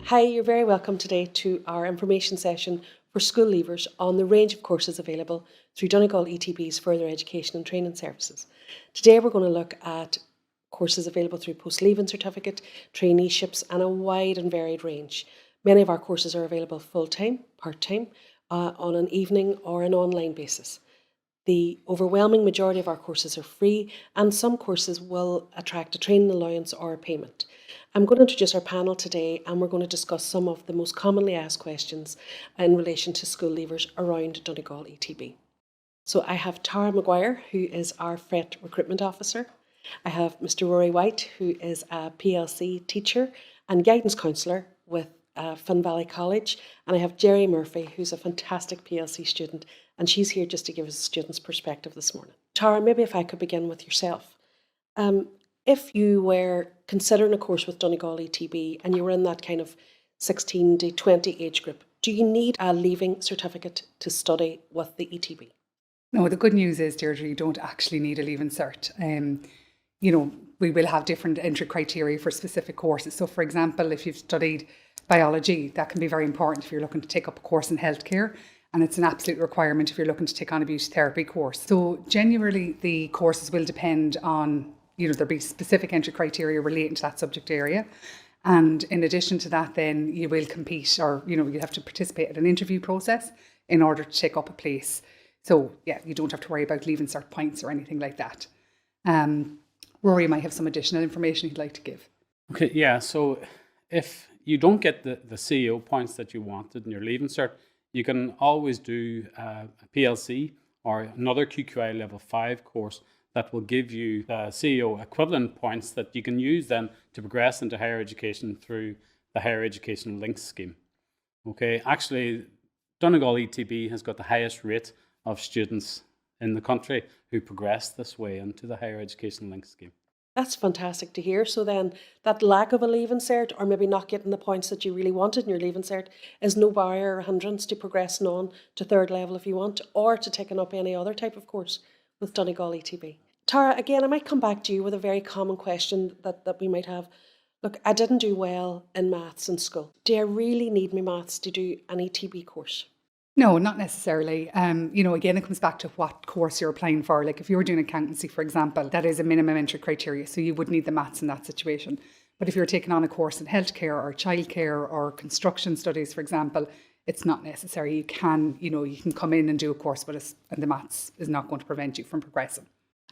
Hi, you're very welcome today to our information session for school leavers on the range of courses available through Donegal ETB's Further Education and Training Services. Today we're going to look at courses available through post-leaving certificate, traineeships and a wide and varied range. Many of our courses are available full-time, part-time, on an evening or an online basis. The overwhelming majority of our courses are free, and some courses will attract a training allowance or a payment. I'm going to introduce our panel today, and we're going to discuss some of the most commonly asked questions in relation to school leavers around Donegal ETB. So I have Tara Maguire, who is our FRET recruitment officer. I have Mr. Rory White, who is a PLC teacher and guidance counsellor with Finn Valley College, and I have Jerry Murphy, who's a fantastic PLC student, and she's here just to give us a student's perspective this morning. Tara, maybe if I could begin with yourself. If you were considering a course with Donegal ETB and you were in that kind of 16 to 20 age group, do you need a leaving certificate to study with the ETB? No, the good news is, Deirdre, you don't actually need a leaving cert. We will have different entry criteria for specific courses. So, for example, if you've studied biology, that can be very important if you're looking to take up a course in healthcare, and it's an absolute requirement if you're looking to take on a beauty therapy course. So generally the courses will depend on, there'll be specific entry criteria relating to that subject area. And in addition to that, then you will compete, or, you have to participate in an interview process in order to take up a place. So yeah, you don't have to worry about leaving cert points or anything like that. Rory might have some additional information he'd like to give. Okay, yeah, so if you don't get the CEO points that you wanted in your leaving cert, you can always do a PLC or another QQI level 5 course that will give you CEO equivalent points that you can use then to progress into higher education through the Higher Education Links scheme. Okay, actually, Donegal ETB has got the highest rate of students in the country who progress this way into the Higher Education Links scheme. That's fantastic to hear. So then that lack of a leaving cert, or maybe not getting the points that you really wanted in your leaving cert, is no barrier or hindrance to progressing on to third level if you want, or to taking up any other type of course with Donegal ETB. Tara, again, I might come back to you with a very common question that we might have. Look, I didn't do well in maths in school. Do I really need my maths to do an ETB course? No, not necessarily. Again, it comes back to what course you're applying for. Like if you were doing accountancy, for example, that is a minimum entry criteria. So you would need the maths in that situation. But if you're taking on a course in healthcare or childcare or construction studies, for example, it's not necessary. You can come in and do a course, but and the maths is not going to prevent you from progressing.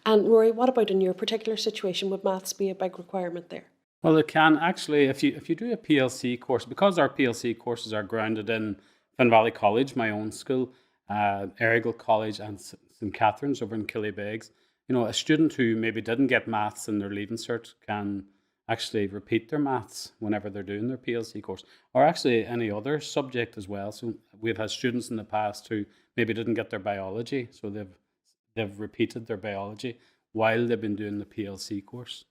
And Rory, what about in your particular situation? Would maths be a big requirement there? Well, it can actually, if you do a PLC course, because our PLC courses are grounded in Finn Valley College, my own school, Errigal College and St Catherine's over in Killybegs. A student who maybe didn't get maths in their leaving cert can actually repeat their maths whenever they're doing their PLC course, or actually any other subject as well. So we've had students in the past who maybe didn't get their biology, so they've repeated their biology while they've been doing the PLC course.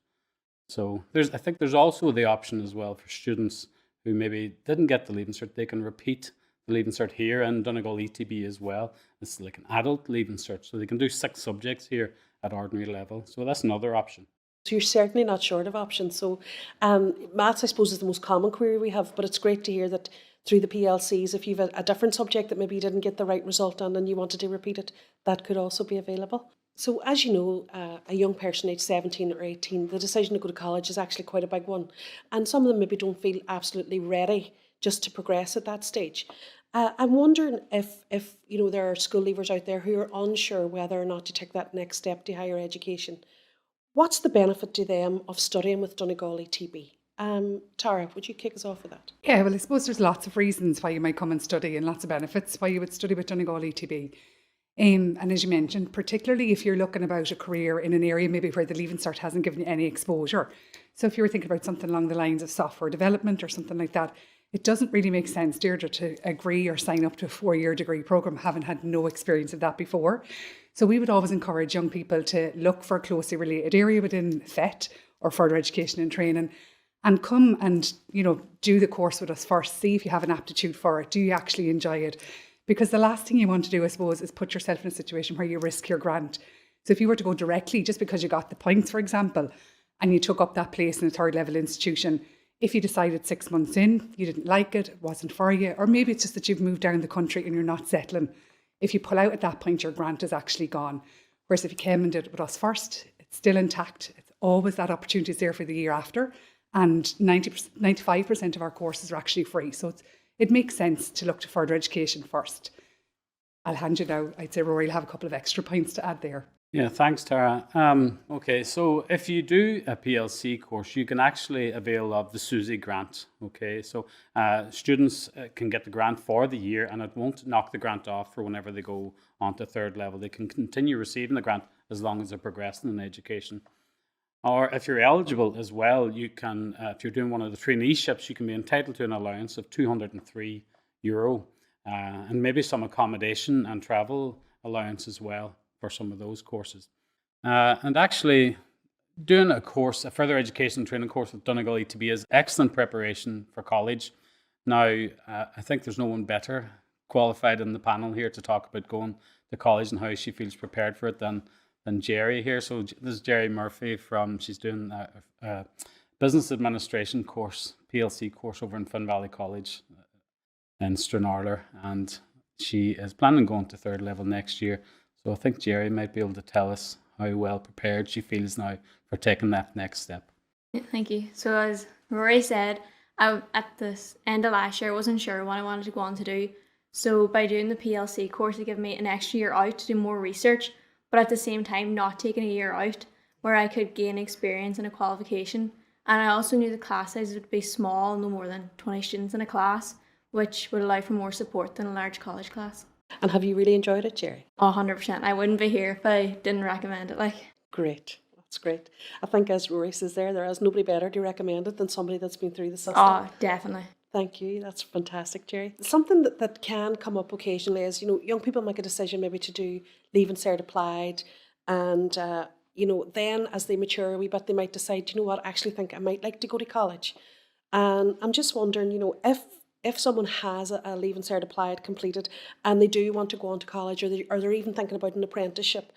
So I think there's also the option as well for students who maybe didn't get the leaving cert, they can repeat the leaving cert here and Donegal ETB as well. It's like an adult leaving cert, so they can do 6 subjects here at ordinary level. So that's another option. So you're certainly not short of options. So maths, I suppose, is the most common query we have, but it's great to hear that through the PLCs, if you've a different subject that maybe you didn't get the right result on and you wanted to repeat it, that could also be available. So as you know, a young person aged 17 or 18, the decision to go to college is actually quite a big one. And some of them maybe don't feel absolutely ready just to progress at that stage. I'm wondering if there are school leavers out there who are unsure whether or not to take that next step to higher education. What's the benefit to them of studying with Donegal ETB? Tara, would you kick us off with that? Yeah, well, I suppose there's lots of reasons why you might come and study and lots of benefits why you would study with Donegal ETB. And as you mentioned, particularly if you're looking about a career in an area maybe where the leaving cert hasn't given you any exposure. So if you were thinking about something along the lines of software development or something like that, it doesn't really make sense, Deirdre, to agree or sign up to a 4-year degree programme having had no experience of that before. So we would always encourage young people to look for a closely related area within FET or further education and training and come and, do the course with us first. See if you have an aptitude for it. Do you actually enjoy it? Because the last thing you want to do, I suppose, is put yourself in a situation where you risk your grant. So if you were to go directly, just because you got the points, for example, and you took up that place in a third level institution, If you decided 6 months in, you didn't like it, it wasn't for you, or maybe it's just that you've moved down the country and you're not settling, if you pull out at that point, your grant is actually gone. Whereas if you came and did it with us first, it's still intact. It's always that opportunity is there for the year after. And 95% of our courses are actually free. So it makes sense to look to further education first. I'll hand you now. I'd say Rory will have a couple of extra points to add there. Yeah, thanks, Tara. Okay, so if you do a PLC course, you can actually avail of the SUSI grant. Okay, so students can get the grant for the year, and it won't knock the grant off for whenever they go on to third level. They can continue receiving the grant as long as they're progressing in education. Or if you're eligible as well, you can, if you're doing one of the traineeships, you can be entitled to an allowance of €203, and maybe some accommodation and travel allowance as well for some of those courses. And actually, doing a course, a further education and training course with Donegal ETB is excellent preparation for college. Now, I think there's no one better qualified in the panel here to talk about going to college and how she feels prepared for it than Jerry here. So this is Jerry Murphy she's doing a business administration course, PLC course over in Finn Valley College in Stranraer, and she is planning on going to third level next year. So I think Jerry might be able to tell us how well prepared she feels now for taking that next step. Thank you. So as Rory said, at the end of last year, I wasn't sure what I wanted to go on to do. So by doing the PLC course, it gave me an extra year out to do more research, but at the same time not taking a year out where I could gain experience in a qualification. And I also knew the class size would be small, no more than 20 students in a class, which would allow for more support than a large college class. And have you really enjoyed it, Jerry? 100%. I wouldn't be here if I didn't recommend it. Great. That's great. I think as Rory says there is nobody better to recommend it than somebody that's been through the system. Oh, definitely. Thank you. That's fantastic, Jerry. Something that can come up occasionally is, young people make a decision maybe to do Leaving Cert Applied, and, then as they mature a wee bit, they might decide, I actually think I might like to go to college. And I'm just wondering, if someone has a Leaving Cert Applied completed and they do want to go on to college, or they're even thinking about an apprenticeship,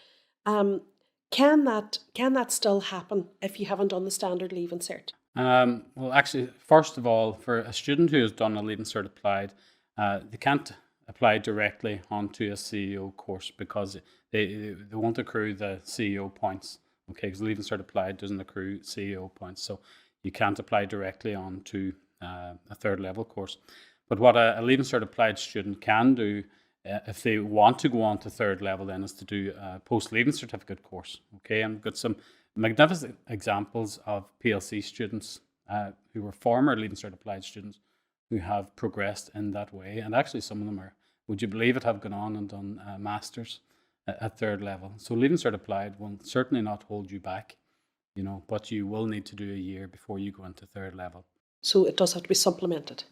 can that still happen if you haven't done the standard Leaving Cert? Well, actually, first of all, for a student who has done a Leaving Cert Applied, they can't apply directly onto a CEO course because they won't accrue the CEO points. Okay, because Leaving Cert Applied doesn't accrue CEO points, so you can't apply directly onto a third level course. But what a Leaving Cert Applied student can do if they want to go on to third level then is to do a post-leaving certificate course. Okay, and we've got some magnificent examples of PLC students who were former Leaving Cert Applied students who have progressed in that way, and actually some of them are, would you believe it, have gone on and done masters at third level. So Leaving Cert Applied will certainly not hold you back, but you will need to do a year before you go into third level. So it does have to be supplemented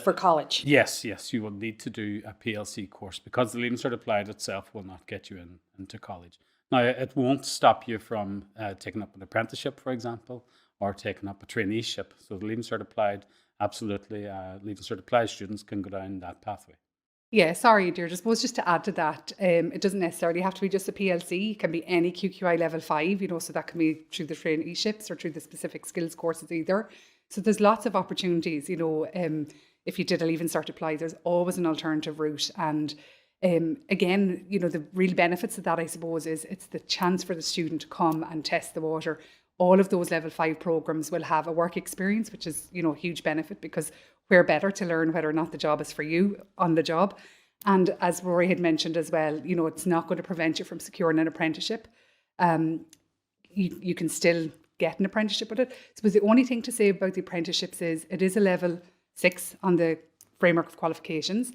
for college? Yes, you will need to do a PLC course because the Leaving Cert Applied itself will not get you into college. Now, it won't stop you from taking up an apprenticeship, for example, or taking up a traineeship. So the Leaving Cert Applied, absolutely, Leaving Cert Applied students can go down that pathway. Yeah, sorry, dear. I suppose just to add to that, it doesn't necessarily have to be just a PLC. It can be any QQI level 5, so that can be through the traineeships or through the specific skills courses either. So there's lots of opportunities, if you did a Leaving Cert Applied, there's always an alternative route. And again, the real benefits of that, I suppose, is it's the chance for the student to come and test the water. All of those level 5 programs will have a work experience, which is, a huge benefit because we're better to learn whether or not the job is for you on the job. And as Rory had mentioned as well, it's not going to prevent you from securing an apprenticeship. You can still get an apprenticeship with it. I suppose the only thing to say about the apprenticeships is it is a level 6 on the framework of qualifications,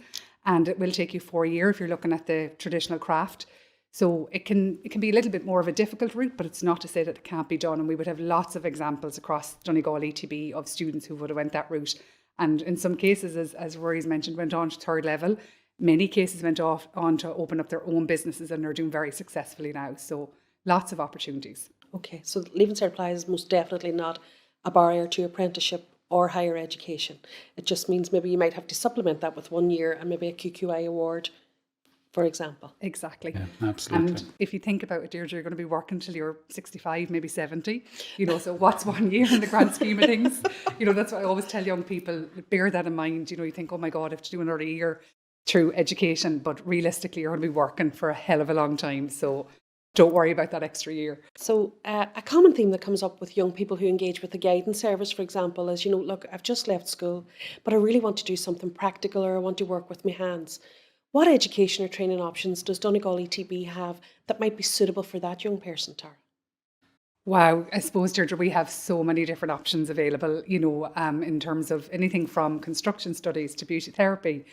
and it will take you 4 years if you're looking at the traditional craft. So it can be a little bit more of a difficult route, but it's not to say that it can't be done. And we would have lots of examples across Donegal ETB of students who would have went that route. And in some cases, as Rory's mentioned, went on to third level. Many cases went on to open up their own businesses and are doing very successfully now. So lots of opportunities. Okay, so Leaving Cert Applied is most definitely not a barrier to apprenticeship or higher education. It just means maybe you might have to supplement that with 1 year and maybe a QQI award for example. Exactly. Yeah, absolutely. And if you think about it, Deirdre, you're going to be working till you're 65, maybe 70, so what's 1 year in the grand scheme of things? That's what I always tell young people, bear that in mind. You think, oh my God, I have to do another year through education, but realistically, you're going to be working for a hell of a long time. So don't worry about that extra year. So a common theme that comes up with young people who engage with the guidance service, for example, is, look, I've just left school, but I really want to do something practical, or I want to work with my hands. What education or training options does Donegal ETB have that might be suitable for that young person, Tara? Wow, I suppose, Deirdre, we have so many different options available, in terms of anything from construction studies to beauty therapy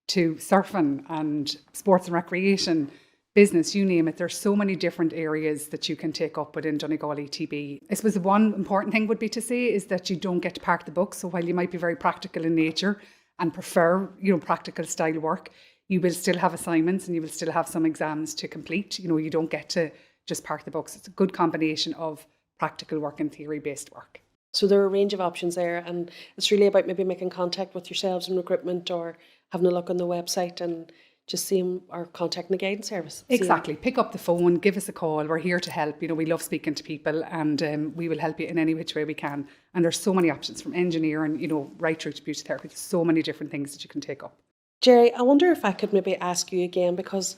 to surfing and sports and recreation, business, you name it. There's so many different areas that you can take up within Donegal ETB. I suppose the one important thing would be to say is that you don't get to park the bus. So while you might be very practical in nature and prefer, practical style work, you will still have assignments and you will still have some exams to complete. You don't get to just park the books. It's a good combination of practical work and theory-based work. So there are a range of options there, and it's really about maybe making contact with yourselves in recruitment, or having a look on the website and just seeing or contacting the guidance service. Exactly. Pick up the phone, give us a call. We're here to help. We love speaking to people, and we will help you in any which way we can. And there's so many options, from engineering, right through to beauty therapy. There's so many different things that you can take up. Jerry, I wonder if I could maybe ask you again, because,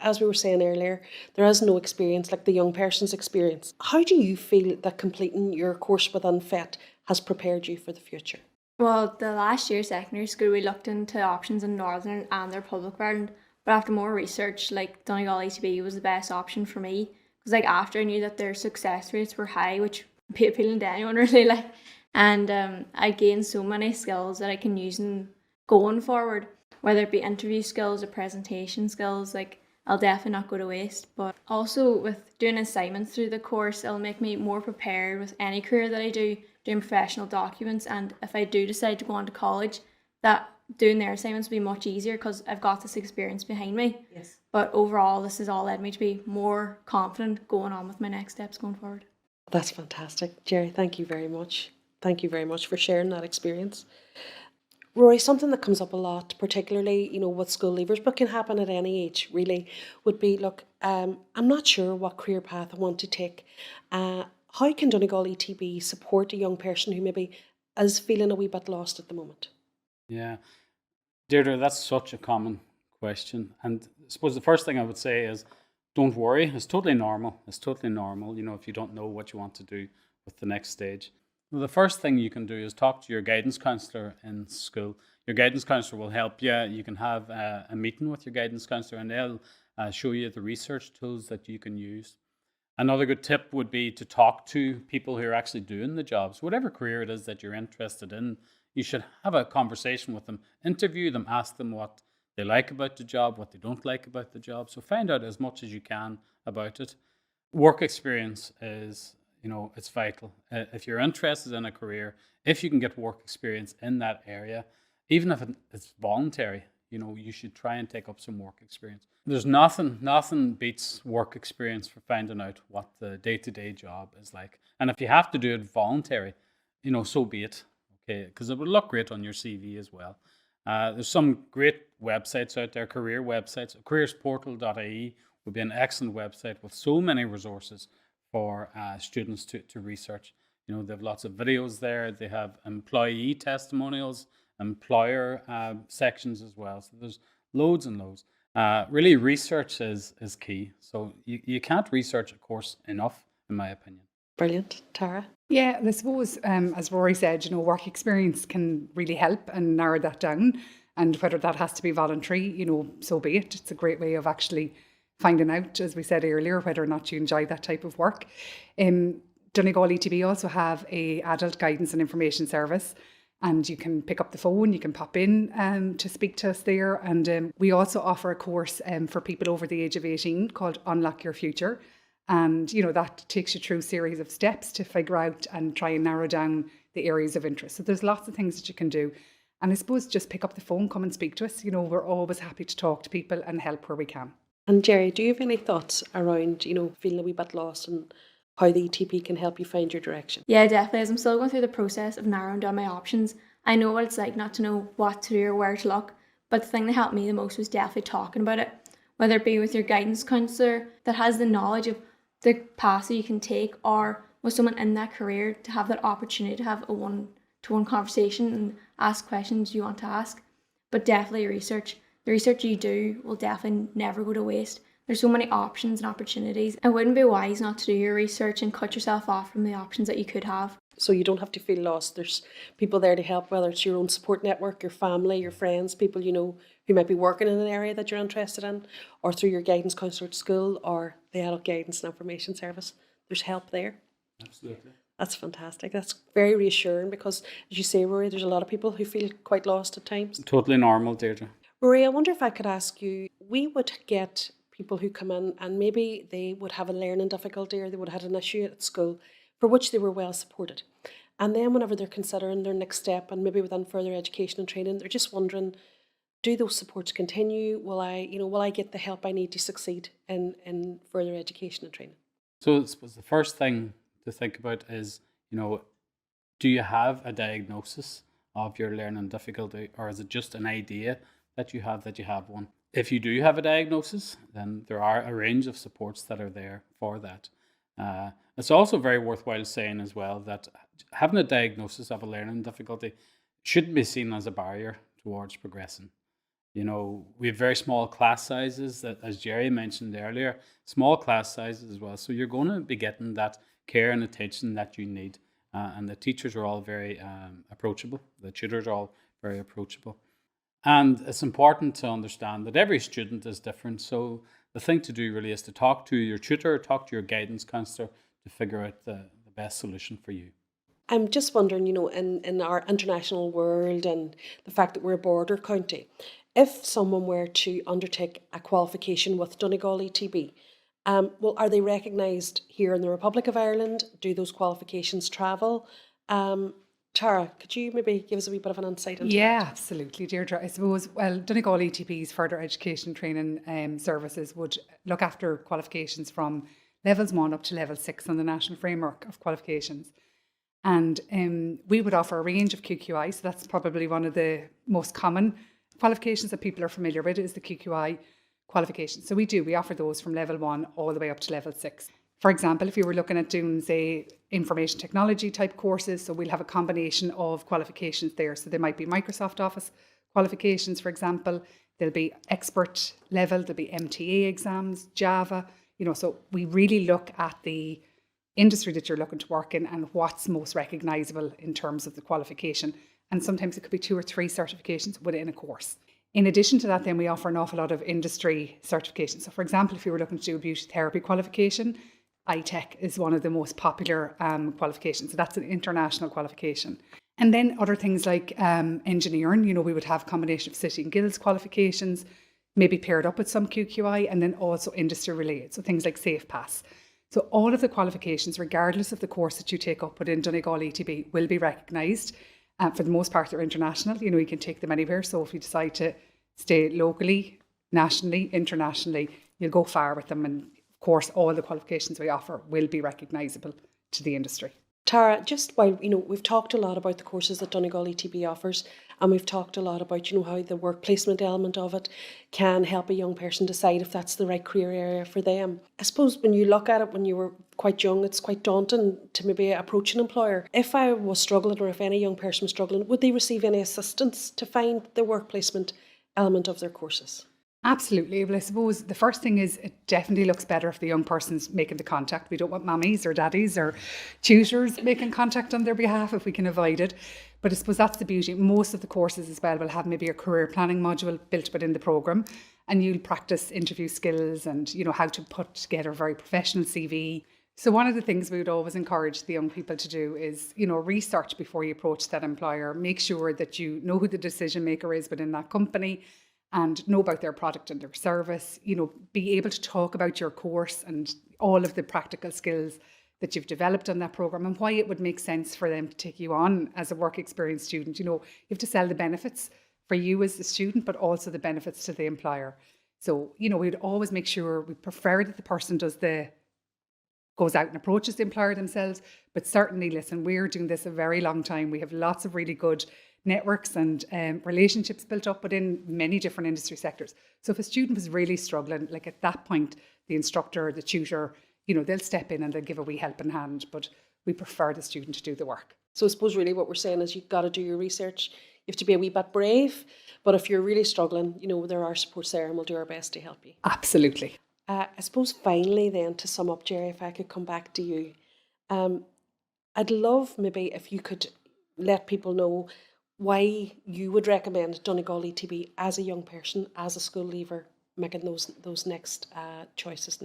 as we were saying earlier, there is no experience like the young person's experience. How do you feel that completing your course within FET has prepared you for the future? Well, the last year secondary school, we looked into options in Northern and the Republic of Ireland, but after more research, Donegal ETB was the best option for me, because after I knew that their success rates were high, which would be appealing to anyone really, and I gained so many skills that I can use in going forward, whether it be interview skills or presentation skills. I'll definitely not go to waste. But also with doing assignments through the course, it'll make me more prepared with any career that I do, doing professional documents. And if I do decide to go on to college, that doing their assignments will be much easier because I've got this experience behind me. Yes. But overall, this has all led me to be more confident going on with my next steps going forward. That's fantastic. Jerry, thank you very much. Thank you very much for sharing that experience. Rory, something that comes up a lot, particularly, with school leavers, but can happen at any age, really, would be, look, I'm not sure what career path I want to take. How can Donegal ETB support a young person who maybe is feeling a wee bit lost at the moment? Yeah. Deirdre, that's such a common question. And I suppose the first thing I would say is, don't worry. It's totally normal. It's totally normal, if you don't know what you want to do with the next stage. Well, the first thing you can do is talk to your guidance counsellor in school. Your guidance counsellor will help you. You can have a meeting with your guidance counsellor, and they'll show you the research tools that you can use. Another good tip would be to talk to people who are actually doing the jobs. Whatever career it is that you're interested in, you should have a conversation with them, interview them, ask them what they like about the job, what they don't like about the job. So find out as much as you can about it. Work experience is, it's vital. If you're interested in a career, if you can get work experience in that area, even if it's voluntary, you should try and take up some work experience. There's nothing beats work experience for finding out what the day-to-day job is like. And if you have to do it voluntary, so be it. Okay, because it would look great on your CV as well. There's some great websites out there, career websites. Careersportal.ie would be an excellent website with so many resources for students to research. They have lots of videos there. They have employee testimonials, employer sections as well. So there's loads and loads. Really, research is key. So you can't research a course enough, in my opinion. Brilliant. Tara? Yeah, I suppose, as Rory said, work experience can really help and narrow that down. And whether that has to be voluntary, so be it. It's a great way of actually finding out, as we said earlier, whether or not you enjoy that type of work. Donegal ETB also have a adult guidance and information service, and you can pick up the phone, you can pop in to speak to us there. And we also offer a course for people over the age of 18 called Unlock Your Future. And, that takes you through a series of steps to figure out and try and narrow down the areas of interest. So there's lots of things that you can do. And I suppose just pick up the phone, come and speak to us. We're always happy to talk to people and help where we can. And Jerry, do you have any thoughts around, feeling a wee bit lost and how the ETP can help you find your direction? Yeah, definitely. As I'm still going through the process of narrowing down my options, I know what it's like not to know what to do or where to look. But the thing that helped me the most was definitely talking about it whether it be with your guidance counsellor that has the knowledge of the path that you can take, or with someone in that career to have that opportunity to have a one-to-one conversation and ask questions you want to ask. But definitely research. The research you do will definitely never go to waste. There's so many options and opportunities. It wouldn't be wise not to do your research and cut yourself off from the options that you could have. So you don't have to feel lost. There's people there to help, whether it's your own support network, your family, your friends, people you know who might be working in an area that you're interested in, or through your guidance counsellor at school or the Adult Guidance and Information Service. There's help there. Absolutely. That's fantastic. That's very reassuring because, as you say, Rory, there's a lot of people who feel quite lost at times. Totally normal, Deirdre. Rory, I wonder if I could ask you, we would get people who come in and maybe they would have a learning difficulty or they would have had an issue at school for which they were well supported. And then whenever they're considering their next step and maybe within further education and training, they're just wondering, do those supports continue? Will I get the help I need to succeed in further education and training? So I suppose the first thing to think about is, do you have a diagnosis of your learning difficulty, or is it just an idea that you have one? If you do have a diagnosis, then there are a range of supports that are there for that. It's also very worthwhile saying as well that having a diagnosis of a learning difficulty shouldn't be seen as a barrier towards progressing. We have very small class sizes, that, as Jerry mentioned earlier, small class sizes as well. So you're going to be getting that care and attention that you need. And the teachers are all very approachable. The tutors are all very approachable. And it's important to understand that every student is different. So the thing to do really is to talk to your tutor, talk to your guidance counsellor to figure out the best solution for you. I'm just wondering, in our international world and the fact that we're a border county, if someone were to undertake a qualification with Donegal ETB, are they recognised here in the Republic of Ireland? Do those qualifications travel? Tara, could you maybe give us a wee bit of an insight into Yeah, that? absolutely, Deirdre. I suppose, Donegal ETB's further education training services would look after qualifications from levels 1 up to level 6 on the National Framework of Qualifications. And we would offer a range of QQI, so that's probably one of the most common qualifications that people are familiar with is the QQI qualifications. So we offer those from level 1 all the way up to level 6. For example, if you were looking at doing, say, information technology type courses, so we'll have a combination of qualifications there. So there might be Microsoft Office qualifications, for example. There'll be expert level, there'll be MTA exams, Java, so we really look at the industry that you're looking to work in and what's most recognisable in terms of the qualification. And sometimes it could be 2 or 3 certifications within a course. In addition to that, then we offer an awful lot of industry certifications. So for example, if you were looking to do a beauty therapy qualification, iTech is one of the most popular qualifications. So that's an international qualification. And then other things like engineering, we would have a combination of City and Guilds qualifications, maybe paired up with some QQI, and then also industry related. So things like SafePass. So all of the qualifications, regardless of the course that you take up within Donegal ETB, will be recognised. For the most part, they're international. You can take them anywhere. So if you decide to stay locally, nationally, internationally, you'll go far with them. And of course, all the qualifications we offer will be recognisable to the industry. Tara, just while, we've talked a lot about the courses that Donegal ETB offers, and we've talked a lot about, how the work placement element of it can help a young person decide if that's the right career area for them. I suppose when you look at it when you were quite young, it's quite daunting to maybe approach an employer. If I was struggling, or if any young person was struggling, would they receive any assistance to find the work placement element of their courses? Absolutely. Well, I suppose the first thing is it definitely looks better if the young person's making the contact. We don't want mummies or daddies or tutors making contact on their behalf if we can avoid it. But I suppose that's the beauty. Most of the courses as well will have maybe a career planning module built within the programme, and you'll practice interview skills and, how to put together a very professional CV. So one of the things we would always encourage the young people to do is, research before you approach that employer. Make sure that you know who the decision maker is within that company, and know about their product and their service, be able to talk about your course and all of the practical skills that you've developed on that programme and why it would make sense for them to take you on as a work experience student. You have to sell the benefits for you as the student, but also the benefits to the employer. So, we'd always make sure, we prefer that the person goes out and approaches the employer themselves, but certainly, listen, we're doing this a very long time. We have lots of really good networks and relationships built up within many different industry sectors. So if a student was really struggling, like at that point, the instructor, the tutor, they'll step in and they'll give a wee helping hand, but we prefer the student to do the work. So I suppose really what we're saying is you've got to do your research. You have to be a wee bit brave, but if you're really struggling, there are supports there and we'll do our best to help you. Absolutely. I suppose finally then, to sum up, Jerry, if I could come back to you, I'd love maybe if you could let people know why you would recommend Donegal ETB as a young person, as a school leaver, making those next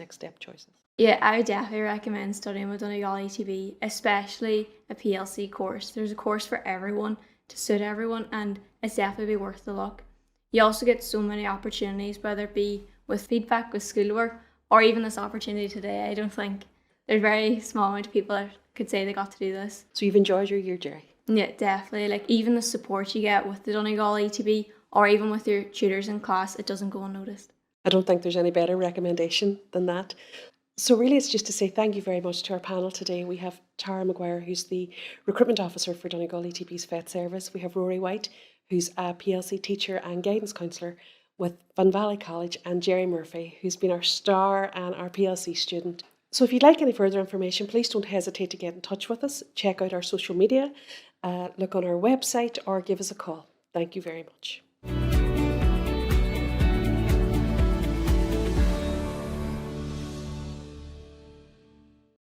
step choices. Yeah, I would definitely recommend studying with Donegal ETB, especially a PLC course. There's a course for everyone to suit everyone, and it's definitely worth the look. You also get so many opportunities, whether it be with feedback, with schoolwork, or even this opportunity today. I don't think there's very small amount of people that could say they got to do this. So you've enjoyed your year, Jerry? Yeah, definitely. Like even the support you get with the Donegal ETB, or even with your tutors in class, it doesn't go unnoticed. I don't think there's any better recommendation than that. So really it's just to say thank you very much to our panel today. We have Tara Maguire, who's the Recruitment Officer for Donegal ETB's VET Service. We have Rory White, who's a PLC teacher and guidance counsellor with Fun Valley College, and Jerry Murphy, who's been our star and our PLC student. So if you'd like any further information, please don't hesitate to get in touch with us. Check out our social media, look on our website, or give us a call. Thank you very much.